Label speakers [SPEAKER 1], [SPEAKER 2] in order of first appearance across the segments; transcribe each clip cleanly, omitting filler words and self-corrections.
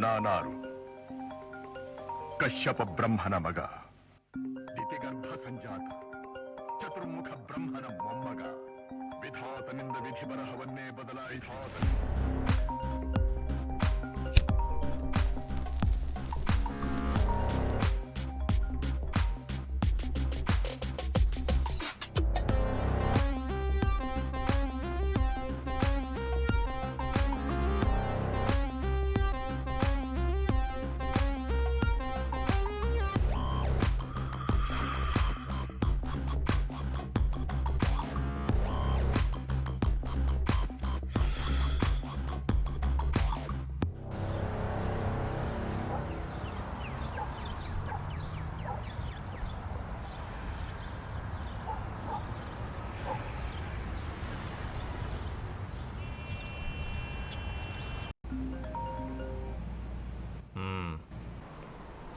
[SPEAKER 1] ನಾನಾರು ಕಶ್ಯಪ ಬ್ರಹ್ಮನ ಮಗ, ದಿತಿಗರ್ಭ ಸಂಜಾತ, ಚತುರ್ಮುಖ ಬ್ರಹ್ಮನ ಮೊಮ್ಮಗ, ವಿಧಾತನಿಂದ ವಿಧಿ ಬರಹವನ್ನೇ ಬದಲಾಯಿಸಾತ.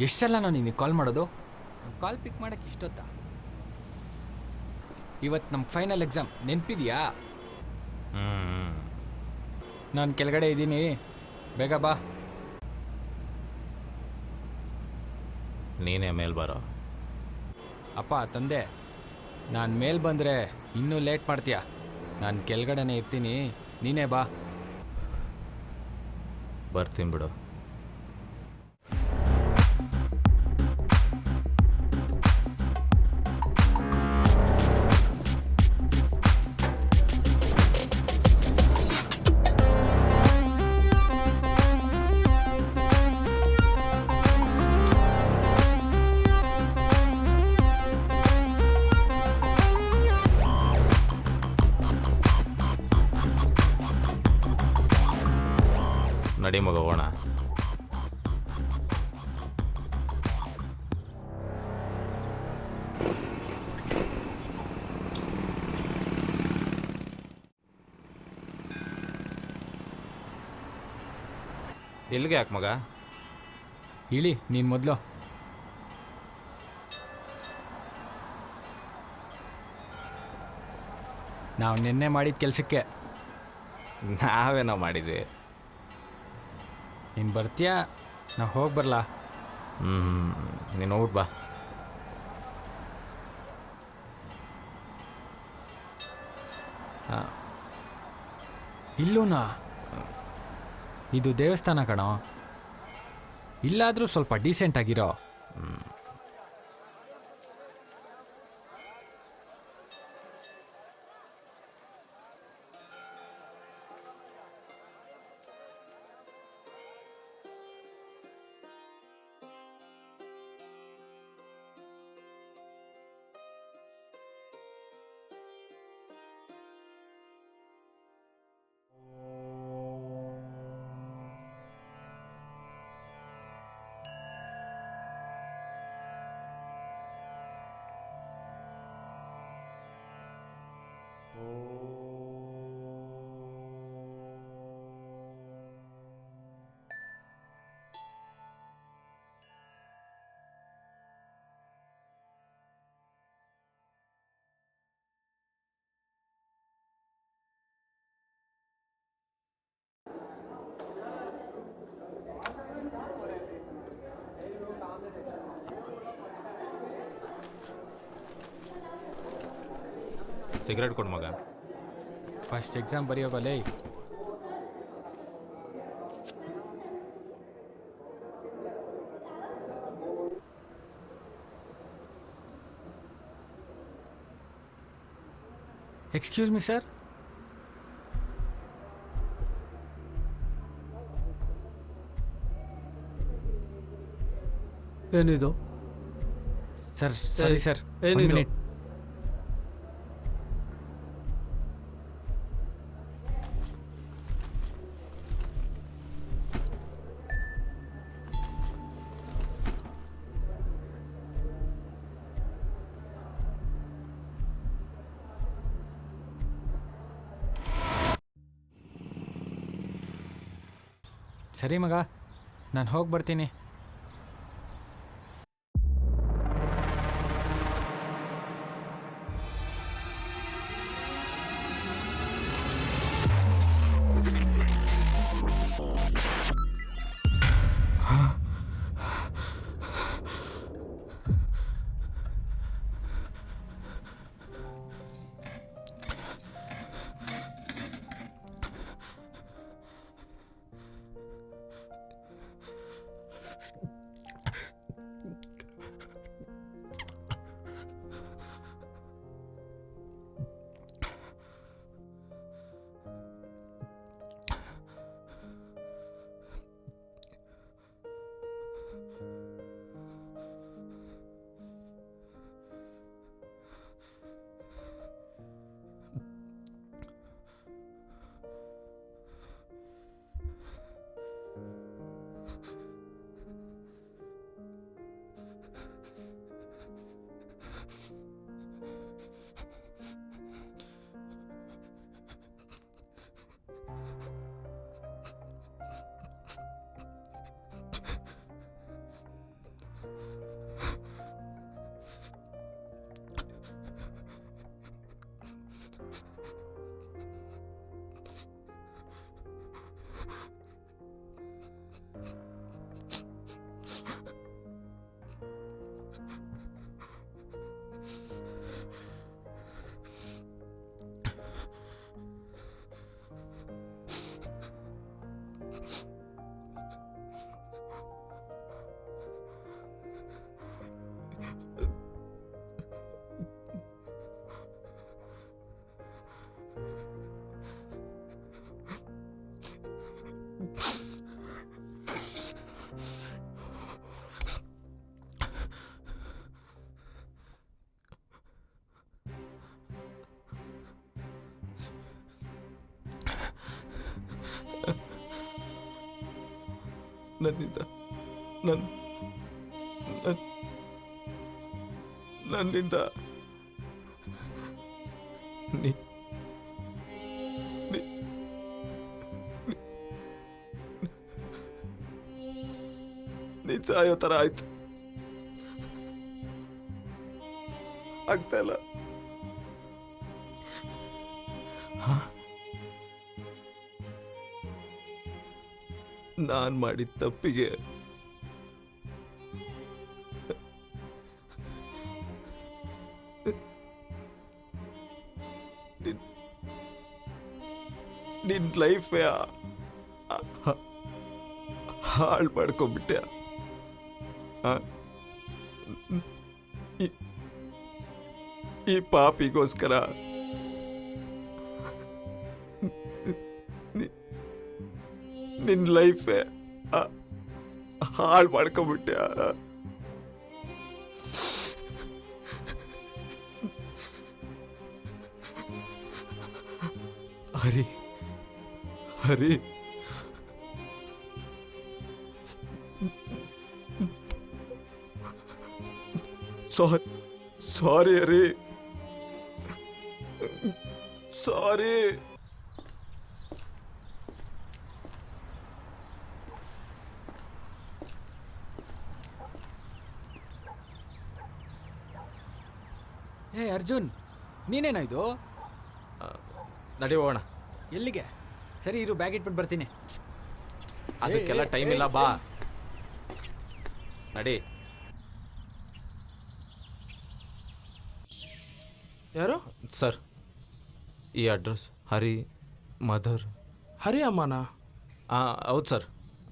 [SPEAKER 2] ಎಷ್ಟೆಲ್ಲ ನಾನು ನಿನಗೆ ಕಾಲ್ ಮಾಡೋದು, ಕಾಲ್ ಪಿಕ್ ಮಾಡೋಕ್ಕೆ ಇಷ್ಟೊತ್ತಾ? ಇವತ್ತು ನಮ್ಮ ಫೈನಲ್ ಎಕ್ಸಾಮ್ ನೆನಪಿದೆಯಾ? ನಾನು ಕೆಳಗಡೆ ಇದ್ದೀನಿ, ಬೇಗ ಬಾ.
[SPEAKER 3] ನೀನೇ ಮೇಲ್ ಬರೋ.
[SPEAKER 2] ಅಪ್ಪ ತಂದೆ, ನಾನು ಮೇಲ್ ಬಂದರೆ ಇನ್ನೂ ಲೇಟ್ ಮಾಡ್ತೀಯ. ನಾನು ಕೆಳಗಡೆನೇ ಇರ್ತೀನಿ, ನೀನೇ ಬಾ.
[SPEAKER 3] ಬರ್ತೀನಿ ಬಿಡು. ನಡಿ ಮಗ ಹೋಗೋಣ. ಎಲ್ಲಿಗೆ ಯಾಕೆ ಮಗ?
[SPEAKER 2] ಇಳಿ ನೀನು ಮೊದಲು. ನಾವು ನಿನ್ನೆ ಮಾಡಿದ ಕೆಲಸಕ್ಕೆ
[SPEAKER 3] ನಾವೇನೋ ಮಾಡಿದ್ವಿ.
[SPEAKER 2] ನೀನು ಬರ್ತೀಯಾ? ನಾವು ಹೋಗಿ ಬರಲಾ?
[SPEAKER 3] ನೀನು ಹೋಗ್ಬಿಟ್ಟು ಬಾ.
[SPEAKER 2] ಇಲ್ಲೂನಾ? ಇದು ದೇವಸ್ಥಾನ ಕಣೋ, ಇಲ್ಲಾದರೂ ಸ್ವಲ್ಪ ಡೀಸೆಂಟ್ ಆಗಿರೋ.
[SPEAKER 3] ಸಿಗರೇಟ್ ಕೊಡು ಮಗ.
[SPEAKER 2] ಫಸ್ಟ್ ಎಕ್ಸಾಮ್ ಬರೆಯೋಗಲೇ. Excuse me sir.
[SPEAKER 4] ಏನಿದು
[SPEAKER 2] ಸರ್? ಸರಿ ಸರ್,
[SPEAKER 4] ಏನಿದು?
[SPEAKER 2] ಮಿನಿಟ್. ಸರಿ ಮಗ, ನಾನು ಹೋಗಿ ಬರ್ತೀನಿ.
[SPEAKER 4] ನನ್ನಿಂದ ನನ್ ನನ್- ನನ್ನಿಂದ ನಿ- ನಿ- ನಿ- ನೀನ್ ಸಾಯೋ ಥರ ಆಯ್ತು. ಆಗ್ತಾ ಇಲ್ಲ. ನಾನ್ ಮಾಡಿದ ತಪ್ಪಿಗೆ ನಿನ್ ಲೈಫೇ ಹಾಳು ಮಾಡ್ಕೊಂಬಿಟ್ಟೆ. ಈ ಪಾಪಿಗೋಸ್ಕರ ನಿನ್ ಲೈಫೇ ಹಾಳು ಮಾಡ್ಕೊಂಬಿಟ್ಟೆ. ಹರಿ ಹರಿ ಸಾರಿ ಹರಿ, ಸಾರಿ.
[SPEAKER 2] ಏ ಅರ್ಜುನ್, ನೀನೇನಾ ಇದು?
[SPEAKER 3] ನಡಿ ಹೋಗೋಣ.
[SPEAKER 2] ಎಲ್ಲಿಗೆ? ಸರಿ ಇರು, ಬ್ಯಾಗ್ ಇಟ್ಬಿಟ್ಟು ಬರ್ತೀನಿ.
[SPEAKER 3] ಅದಕ್ಕೆಲ್ಲ ಟೈಮ್ ಇಲ್ಲ, ಬಾ ನಡಿ.
[SPEAKER 4] ಯಾರು?
[SPEAKER 3] ಸರ್, ಈ ಅಡ್ರೆಸ್ ಹರಿ ಮದರ್.
[SPEAKER 4] ಹರಿ ಅಮ್ಮನಾ?
[SPEAKER 3] ಹೌದು ಸರ್.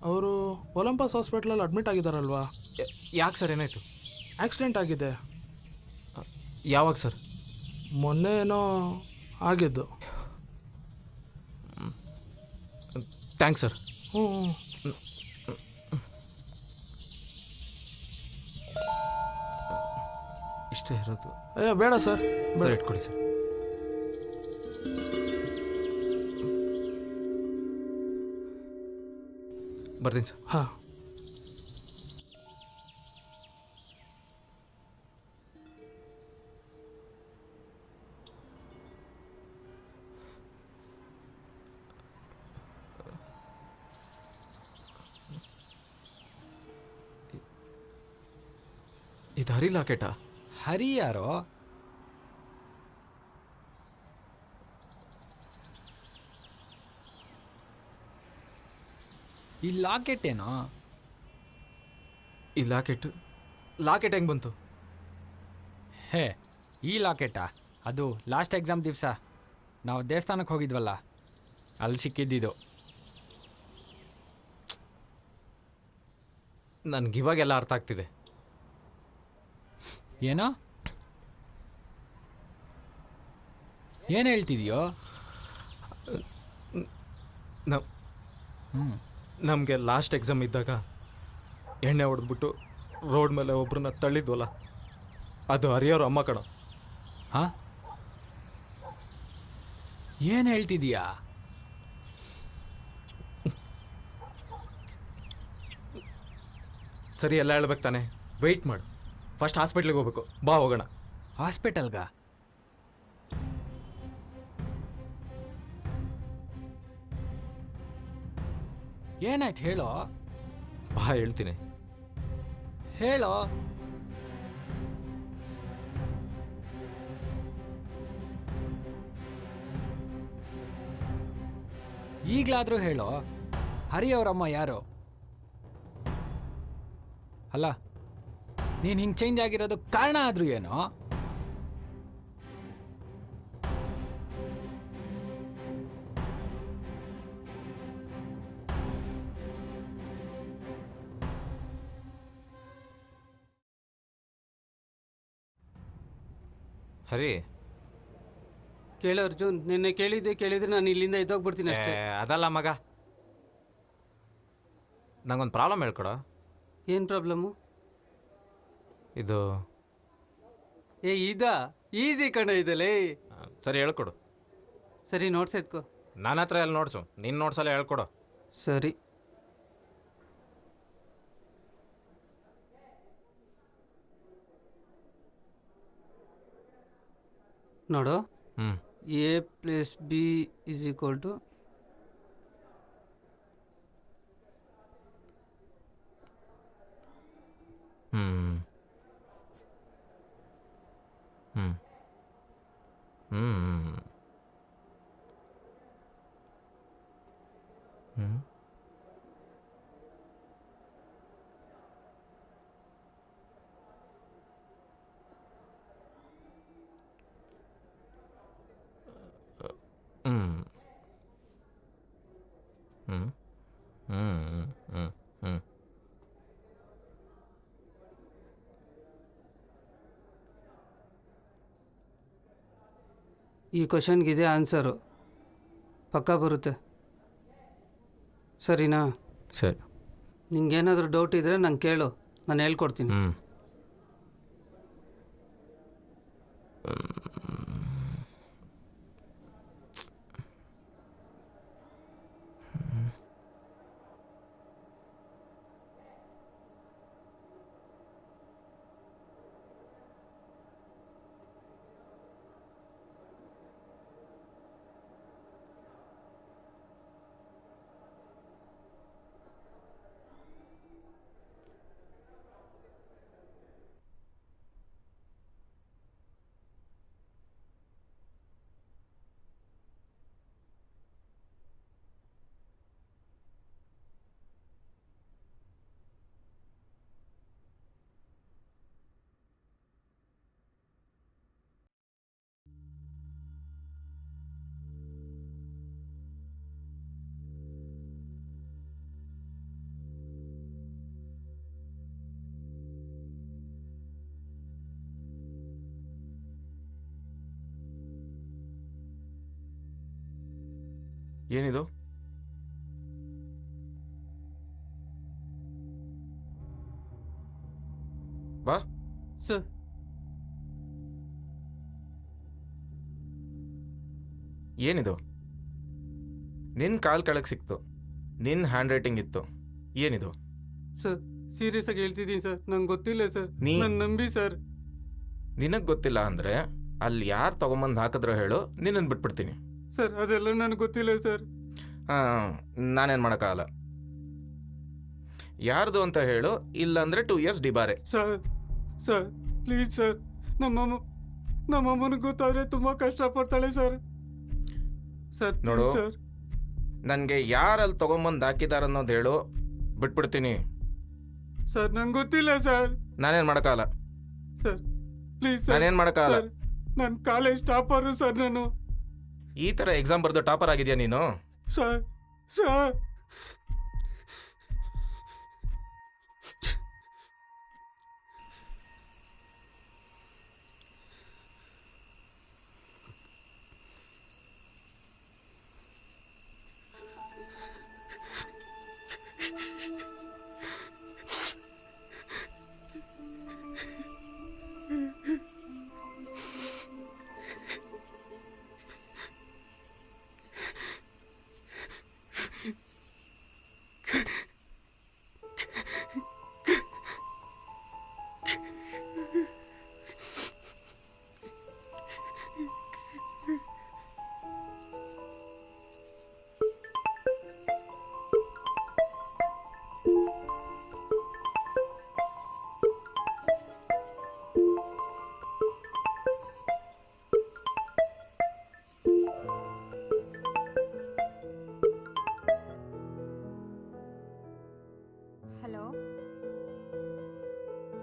[SPEAKER 4] ಅವರು ಒಲಂಪಸ್ ಹಾಸ್ಪಿಟ್ಲಲ್ಲಿ ಅಡ್ಮಿಟ್ ಆಗಿದ್ದಾರಲ್ವಾ?
[SPEAKER 3] ಯಾಕೆ ಸರ್, ಏನಾಯಿತು?
[SPEAKER 4] ಆಕ್ಸಿಡೆಂಟ್ ಆಗಿದೆ.
[SPEAKER 3] ಯಾವಾಗ ಸರ್?
[SPEAKER 4] ಮೊನ್ನೆ ಏನೋ ಆಗಿದ್ದು.
[SPEAKER 3] Thanks sir.
[SPEAKER 4] ಹ್ಞೂ.
[SPEAKER 3] ಇಷ್ಟೇ ಇರೋದು?
[SPEAKER 4] ಅಯ್ಯೋ ಬೇಡ ಸರ್.
[SPEAKER 3] ಸರ್ ಇಟ್ಕೊಳ್ಳಿ ಸರ್. ಬರ್ತೀನಿ ಸರ್.
[SPEAKER 4] ಹಾಂ.
[SPEAKER 3] ಇದು ಹರಿ ಲಾಕೆಟಾ?
[SPEAKER 2] ಹರಿ ಯಾರೋ? ಈ ಲಾಕೆಟ್ ಏನೋ?
[SPEAKER 3] ಈ ಲಾಕೆಟ್ ಹೆಂಗೆ ಬಂತು?
[SPEAKER 2] ಹೇ, ಈ ಲಾಕೆಟಾ? ಅದು ಲಾಸ್ಟ್ ಎಕ್ಸಾಮ್ ದಿವಸ ನಾವು ದೇವಸ್ಥಾನಕ್ಕೆ ಹೋಗಿದ್ವಲ್ಲ, ಅಲ್ಲಿ ಸಿಕ್ಕಿದ್ದಿದ್ದು.
[SPEAKER 3] ನನಗೆ ಇವಾಗೆಲ್ಲ ಅರ್ಥ ಆಗ್ತಿದೆ.
[SPEAKER 2] ಏನೋ? ಏನು ಹೇಳ್ತಿದೆಯೋ?
[SPEAKER 3] ನಮಗೆ ಲಾಸ್ಟ್ ಎಕ್ಸಾಮ್ ಇದ್ದಾಗ ಎಣ್ಣೆ ಹೊಡೆದ್ಬಿಟ್ಟು ರೋಡ್ ಮೇಲೆ ಒಬ್ರನ್ನ ತಳ್ಳಿದ್ವಲ್ಲ, ಅದು ಹರಿಯೋರು ಅಮ್ಮ ಕಣ.
[SPEAKER 2] ಹಾಂ? ಏನು ಹೇಳ್ತಿದೀಯಾ?
[SPEAKER 3] ಸರಿ, ಎಲ್ಲ ಹೇಳ್ಬೇಕು ತಾನೆ. ವೆಯ್ಟ್ ಮಾಡು, ಫಸ್ಟ್ ಹಾಸ್ಪಿಟ್ಲಿಗೆ ಹೋಗ್ಬೇಕು. ಬಾ ಹೋಗೋಣ.
[SPEAKER 2] ಹಾಸ್ಪಿಟಲ್ಗ? ಏನಾಯ್ತು ಹೇಳೋ?
[SPEAKER 3] ಬಾ ಹೇಳ್ತೀನಿ.
[SPEAKER 2] ಹೇಳೋ. ಈಗಲಾದರೂ ಹೇಳೋ. ಹರಿ ಅವರಮ್ಮ ಯಾರು? ಅಲ್ಲ, ನೀನು ಹಿಂಗೆ ಚೇಂಜ್ ಆಗಿರೋದು ಕಾರಣ ಆದರೂ ಏನೋ?
[SPEAKER 3] ಹರಿ,
[SPEAKER 5] ಕೇಳು ಅರ್ಜುನ್, ನಿನ್ನೆ ಕೇಳಿದ್ರೆ ನಾನು ಇಲ್ಲಿಂದ ಎದ್ದೋಗ್ಬಿಡ್ತೀನಿ ಅಷ್ಟೇ.
[SPEAKER 3] ಅದಲ್ಲ ಮಗ, ನಂಗೊಂದು ಪ್ರಾಬ್ಲಮ್ ಹೇಳ್ಕೊಡೋ.
[SPEAKER 5] ಏನು ಪ್ರಾಬ್ಲಮ್ಮು?
[SPEAKER 3] ಇದು
[SPEAKER 5] ಇದಾ ಈಸಿ ಕಣ ಇದಲ್ಲೇ.
[SPEAKER 3] ಸರಿ ಹೇಳ್ಕೊಡು.
[SPEAKER 5] ಸರಿ ನೋಟ್ಸ್ ಎತ್ಕೋ.
[SPEAKER 3] ನನ್ನ ಹತ್ರ ಎಲ್ಲ ನೋಡ್ಸು, ನಿನ್ನ ನೋಟ್ಸಲ್ಲ ಹೇಳ್ಕೊಡು.
[SPEAKER 5] ಸರಿ. ನೋಡು, A + B = ಈ ಕ್ವಶನ್ಗಿದೆ ಆನ್ಸರು ಪಕ್ಕಾ ಬರುತ್ತೆ. ಸರಿನಾ?
[SPEAKER 3] ಸರಿ.
[SPEAKER 5] ನಿಂಗೇನಾದರೂ ಡೌಟ್ ಇದ್ದರೆ ನಂಗೆ ಕೇಳು, ನಾನು ಹೇಳ್ಕೊಡ್ತೀನಿ.
[SPEAKER 6] ಏನಿದು? ಬಾ.
[SPEAKER 5] ಸರ್,
[SPEAKER 6] ಏನಿದು? ನಿನ್ನ ಕಾಲ್ ಕೆಳಗೆ ಸಿಕ್ತು, ನಿನ್ನ ಹ್ಯಾಂಡ್ ರೈಟಿಂಗ್ ಇತ್ತು. ಏನಿದು?
[SPEAKER 5] ಸರ್ ಸೀರಿಯಸ್ ಆಗಿ ಹೇಳ್ತಿದ್ದೀನಿ ಸರ್, ನಂಗೆ ಗೊತ್ತಿಲ್ಲ ಸರ್, ನನ್ನ ನಂಬಿ ಸರ್.
[SPEAKER 6] ನಿನಗೆ ಗೊತ್ತಿಲ್ಲ ಅಂದರೆ ಅಲ್ಲಿ ಯಾರು ತೊಗೊಂಬಂದು ಹಾಕಿದ್ರೋ ಹೇಳು, ನಿನ್ನನ್ನು ಬಿಟ್ಬಿಡ್ತೀನಿ.
[SPEAKER 5] ಸರ್ ಅದೆಲ್ಲ ನನಗೆ ಗೊತ್ತಿಲ್ಲ ಸರ್.
[SPEAKER 6] ನಾನೇನು ಮಾಡೋಕ್ಕಾಗಲ್ಲ. ಯಾರ್ದು ಅಂತ ಹೇಳು, ಇಲ್ಲಾಂದರೆ 2 years ಡಿಬಾರೆ.
[SPEAKER 5] ಸರ್ ಪ್ಲೀಸ್ ಸರ್, ನಮ್ಮಮ್ಮನಿಗೆ ಗೊತ್ತಾದರೆ ತುಂಬ ಕಷ್ಟಪಡ್ತಾಳೆ ಸರ್. ಸರ್
[SPEAKER 6] ನೋಡು,
[SPEAKER 5] ಸರ್,
[SPEAKER 6] ನನಗೆ ಯಾರಲ್ಲಿ ತೊಗೊಂಬಂದು ಹಾಕಿದಾರ ಅನ್ನೋದು ಹೇಳು, ಬಿಟ್ಬಿಡ್ತೀನಿ.
[SPEAKER 5] ಸರ್ ನಂಗೆ ಗೊತ್ತಿಲ್ಲ ಸರ್.
[SPEAKER 6] ನಾನೇನು ಮಾಡೋಕ್ಕಾಗಲ್ಲ
[SPEAKER 5] ಸರ್ ಪ್ಲೀಸ್ ಸರ್,
[SPEAKER 6] ನಾನೇನು ಮಾಡೋಕ್ಕಾಗಲ್ಲ.
[SPEAKER 5] ನನ್ನ ಕಾಲೇಜ್ ಟಾಪರು ಸರ್ ನಾನು.
[SPEAKER 6] ಈ ಥರ ಎಕ್ಸಾಮ್ ಬರೆದು ಟಾಪರ್ ಆಗಿದೆಯಾ ನೀನು?
[SPEAKER 5] ಸರ್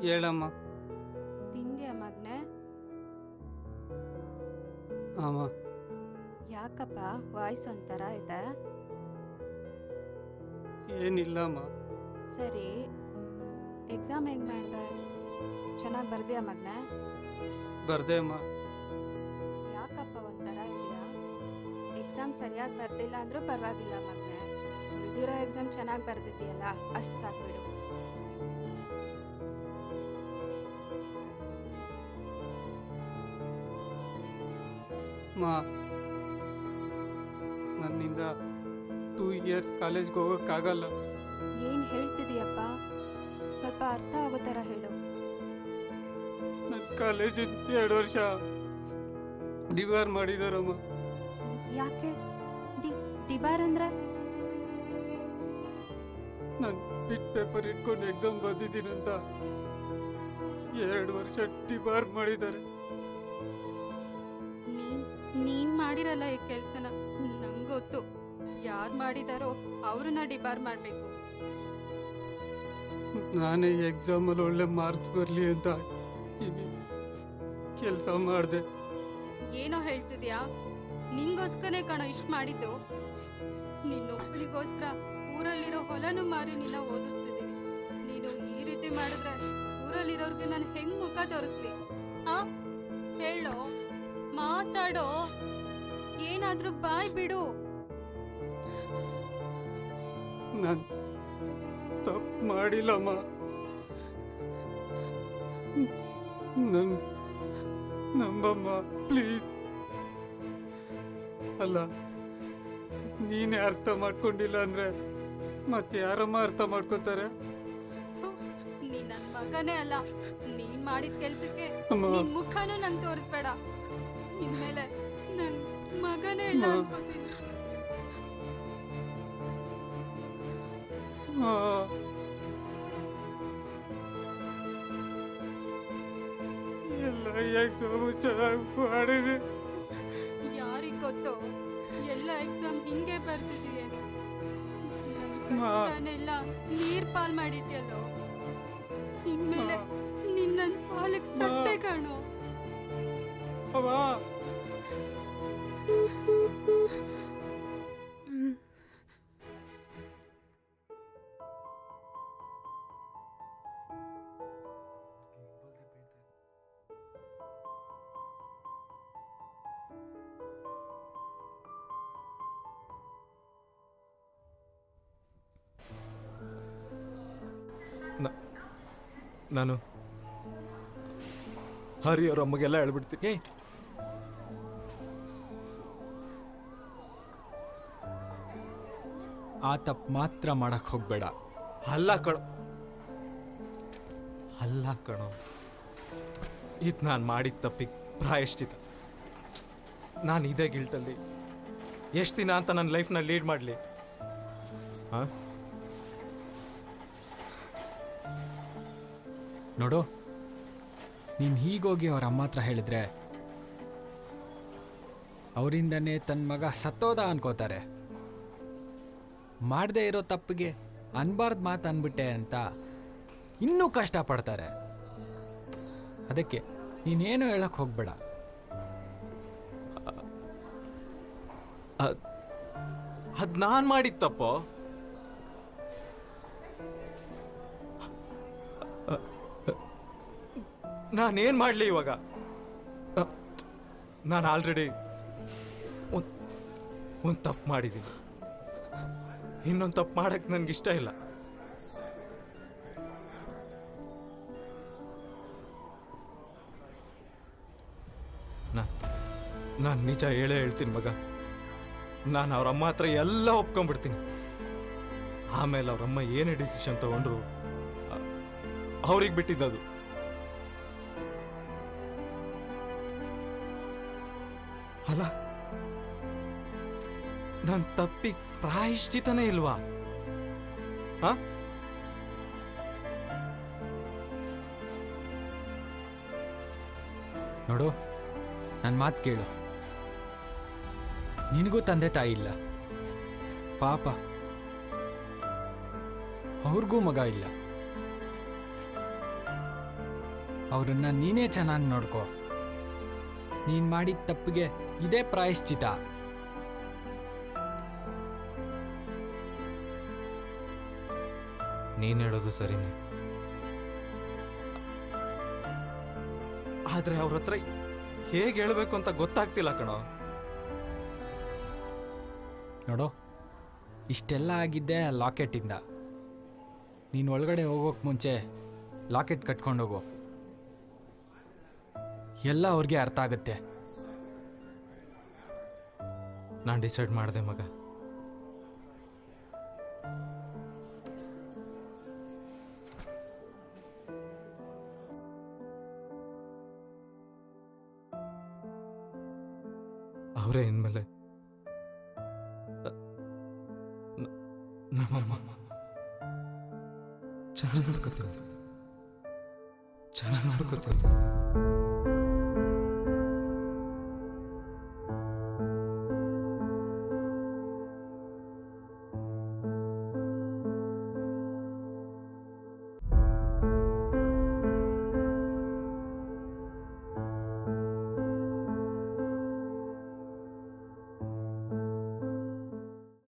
[SPEAKER 5] ಹೇಳಮ್ಮ.
[SPEAKER 7] ತಿಂದ್ಯಾ ಮಗ್ನೆ?
[SPEAKER 5] ಅಮ್ಮ,
[SPEAKER 7] ಯಾಕಪ್ಪ ವಾಯ್ಸ್ ಒಂಥರ ಇದೆ?
[SPEAKER 5] ಏನಿಲ್ಲಮ್ಮ.
[SPEAKER 7] ಸರಿ, ಎಕ್ಸಾಮ್ ಹೆಂಗೆ ಮಾಡಿದೆ? ಚೆನ್ನಾಗಿ ಬರ್ದ್ಯಾ ಮಗ್ನೆ?
[SPEAKER 5] ಬರ್ದೆ ಅಮ್ಮ.
[SPEAKER 7] ಯಾಕಪ್ಪ ಒಂಥರ ಇದೆಯಾ? ಎಕ್ಸಾಮ್ ಸರಿಯಾಗಿ ಬರ್ದಿಲ್ಲ ಅಂದರೂ ಪರವಾಗಿಲ್ಲ ಮಗ್ನೆ. ಉಳಿದಿರೋ ಎಕ್ಸಾಮ್ ಚೆನ್ನಾಗಿ ಬರ್ದಿದ್ದೀಯಲ್ಲ, ಅಷ್ಟು ಸಾಕ್ಬಿಡು.
[SPEAKER 5] ಮಾ, ನನ್ನಿಂದ 2 ಇಯರ್ಸ್ ಕಾಲೇಜ್ಗೆ ಹೋಗೋಕ್ಕಾಗಲ್ಲ.
[SPEAKER 7] ಏನು ಹೇಳ್ತಿದೀಯಪ್ಪ? ಸ್ವಲ್ಪ ಅರ್ಥ ಆಗೋ ಥರ ಹೇಳು.
[SPEAKER 5] ನನ್ನ ಕಾಲೇಜಿನ 2 ವರ್ಷ ಡಿಬಾರ್ ಮಾಡಿದಾರಮ್ಮ.
[SPEAKER 7] ಯಾಕೆ? ಡಿಬಾರ್ ಅಂದ್ರೆ?
[SPEAKER 5] ನಾನು ಬಿಟ್ ಪೇಪರ್ ಇಟ್ಕೊಂಡು ಎಕ್ಸಾಮ್ ಬರ್ದಿದ್ದೀನಂತ 2 ವರ್ಷ ಡಿಬಾರ್ ಮಾಡಿದ್ದಾರೆ.
[SPEAKER 7] ನೀನ್ ಮಾಡಿರಲ್ಲ ಈ ಕೆಲ್ಸನ, ನಂಗೊತ್ತು. ಯಾರು ಮಾಡಿದಾರೋ ಅವ್ರನ್ನ ಡಿಬಾರ್ ಮಾಡಬೇಕು.
[SPEAKER 5] ನಾನೇ ಎಕ್ಸಾಮಲ್ಲಿ ಒಳ್ಳೆ ಮಾರ್ಕ್ಸ್ ಬರಲಿ ಅಂತ ಕೆಲಸ ಮಾಡಿದೆ.
[SPEAKER 7] ಏನೋ ಹೇಳ್ತಿದ್ಯಾ? ನಿಂಗೋಸ್ಕರನೇ ಕಣೋ ಇಷ್ಟು ಮಾಡಿದ್ದು. ನಿನ್ನೊಬ್ಬನಿಗೋಸ್ಕರ ಊರಲ್ಲಿರೋ ಹೊಲನೂ ಮಾರಿ ನಿನ್ನ ಓದಿಸ್ತಿದ್ದೀನಿ. ನೀನು ಈ ರೀತಿ ಮಾಡಿದ್ರೆ ಊರಲ್ಲಿರೋರ್ಗೆ ನಾನು ಹೆಂಗ್ ಮುಖ ತೋರಿಸ್ಲಿ? ಆ ಹೇಳೋ, ಮಾತಾಡೋ, ಏನಾದ್ರೂ ಬಾಯ್ ಬಿಡು.
[SPEAKER 5] ನಾನು ತಪ್ಪು ಮಾಡಿಲ್ಲಮ್ಮ. ನಂಬಮ್ಮ ಪ್ಲೀಸ್. ಅಲ್ಲ, ನೀನೇ ಅರ್ಥ ಮಾಡ್ಕೊಂಡಿಲ್ಲ ಅಂದ್ರೆ ಮತ್ತೆ ಯಾರಮ್ಮ ಅರ್ಥ ಮಾಡ್ಕೋತಾರೆ?
[SPEAKER 7] ಥು, ನೀನ್ ನನ್ ಮಗನೇ ಅಲ್ಲ. ನೀನ್ ಮಾಡಿದ ಕೆಲ್ಸಕ್ಕೆ
[SPEAKER 5] ಅಮ್ಮ.
[SPEAKER 7] ನಿನ್ ಮುಖನೂ ನಂಗೆ ತೋರಿಸ್ಬೇಡ. ಇನ್ಮೇಲೆ ನನ್ ಮಗನೇ ಇಲ್ಲ ಅನ್ಕೋತೀನಿ.
[SPEAKER 5] ಆ, ಎಲ್ಲ ಎಕ್ಸಾಮು ಚೆನ್ನಾಗಿ ಮಾಡಿದೆ.
[SPEAKER 7] ಯಾರಿಗ್ ಗೊತ್ತು, ಎಲ್ಲ ಎಕ್ಸಾಮ್ ಹಿಂಗೆ ಬರ್ತಿದೀಯೇನು? ನನ್
[SPEAKER 5] ಮಾ.
[SPEAKER 7] ಕಷ್ಟನೆಲ್ಲ ನೀರ್ ಪಾಲ್ ಮಾಡಿಟ್ಯಲ್ಲೋ. ಇನ್ಮೇಲೆ ನಿನ್ನ ಪಾಲಕ್ ಸತ್ತೆ ಕಾಣೋ.
[SPEAKER 5] ಅವ್ವ,
[SPEAKER 3] ನಾನು ಹರಿ ಅವ್ರ ಅಮ್ಮಗೆ ಹೇಳ್ಬಿಡ್ತೀನಿ.
[SPEAKER 2] ಏಯ್, ಆ ತಪ್ಪು ಮಾತ್ರ ಮಾಡಕ್ ಹೋಗ್ಬೇಡ.
[SPEAKER 3] ಅಲ್ಲ ಕಣೋ, ಇದು ನಾನು ಮಾಡಿದ ತಪ್ಪಿಗೆ ಪ್ರಾಯಶ್ಚಿತ. ನಾನು ಇದೇ ಗಿಲ್ಟಲ್ಲಿ ಎಷ್ಟು ದಿನ ಅಂತ ನನ್ನ ಲೈಫ್ನ ಲೀಡ್ ಮಾಡಲಿ? ಹಾಂ,
[SPEAKER 2] ನೋಡು, ನೀನು ಹೀಗೋಗಿ ಅವ್ರ ಅಮ್ಮ ಹತ್ರ ಹೇಳಿದ್ರೆ ಅವರಿಂದನೇ ತನ್ನ ಮಗ ಸತ್ತೋದ ಅನ್ಕೋತಾರೆ. ಮಾಡದೇ ಇರೋ ತಪ್ಪಿಗೆ ಅನ್ಬಾರ್ದು ಮಾತು ಅಂದ್ಬಿಟ್ಟೆ ಅಂತ ಇನ್ನೂ ಕಷ್ಟಪಡ್ತಾರೆ. ಅದಕ್ಕೆ ನೀನೇನು ಹೇಳಕ್ ಹೋಗ್ಬೇಡ.
[SPEAKER 3] ಅದು ನಾನು ಮಾಡಿದ ತಪ್ಪೋ? ನಾನೇನು ಮಾಡಲಿ ಇವಾಗ? ನಾನು ಆಲ್ರೆಡಿ ಒಂದು ತಪ್ಪು ಮಾಡಿದ್ದೀನಿ. ಇನ್ನೊಂದು ತಪ್ಪು ಮಾಡಕ್ಕೆ ನನಗಿಷ್ಟ ಇಲ್ಲ. ನಾನು ನಿಜ ಹೇಳೇ ಹೇಳ್ತೀನಿ ಮಗ. ನಾನು ಅವ್ರ ಅಮ್ಮ ಹತ್ರ ಎಲ್ಲ ಒಪ್ಕೊಂಡ್ಬಿಡ್ತೀನಿ. ಆಮೇಲೆ ಅವ್ರಮ್ಮ ಏನೇ ಡಿಸಿಷನ್ ತಗೊಂಡ್ರು ಅವ್ರಿಗೆ ಬಿಟ್ಟಿದ್ದದು. ಅಲ್ಲ, ನನ್ನ ತಪ್ಪಿಗೆ ಪ್ರಾಯಶ್ಚಿತನೇ ಇಲ್ವಾ? ಹಾ,
[SPEAKER 2] ನೋಡು, ನನ್ನ ಮಾತು ಕೇಳು. ನಿನಗೂ ತಂದೆ ತಾಯಿ ಇಲ್ಲ, ಪಾಪ ಅವ್ರಿಗೂ ಮಗ ಇಲ್ಲ. ಅವ್ರನ್ನ ನೀನೇ ಚೆನ್ನಾಗಿ ನೋಡ್ಕೋ. ನೀನು ಮಾಡಿದ ತಪ್ಪಿಗೆ ಇದೇ ಪ್ರಾಯಶ್ಚಿತ.
[SPEAKER 3] ನೀನು ಹೇಳೋದು ಸರಿನೇ, ಆದರೆ ಅವ್ರ ಹತ್ರ ಹೇಗೆ ಹೇಳಬೇಕು ಅಂತ ಗೊತ್ತಾಗ್ತಿಲ್ಲ ಕಣೋ.
[SPEAKER 2] ನೋಡು, ಇಷ್ಟೆಲ್ಲ ಆಗಿದ್ದೆ ಲಾಕೆಟಿಂದ. ನೀನು ಒಳಗಡೆ ಹೋಗೋಕೆ ಮುಂಚೆ ಲಾಕೆಟ್ ಕಟ್ಕೊಂಡೋಗು, ಎಲ್ಲ ಅವ್ರಿಗೆ ಅರ್ಥ ಆಗುತ್ತೆ.
[SPEAKER 3] ನಾನು ಡಿಸೈಡ್ ಮಾಡಿದೆ ಮಗ. ಅವರೇ ಇನ್ಮೇಲೆ ನಮ್ಮಮ್ಮ ಚೆನ್ನಾಗಿ ನೋಡ್ಕೋತೀನಿ.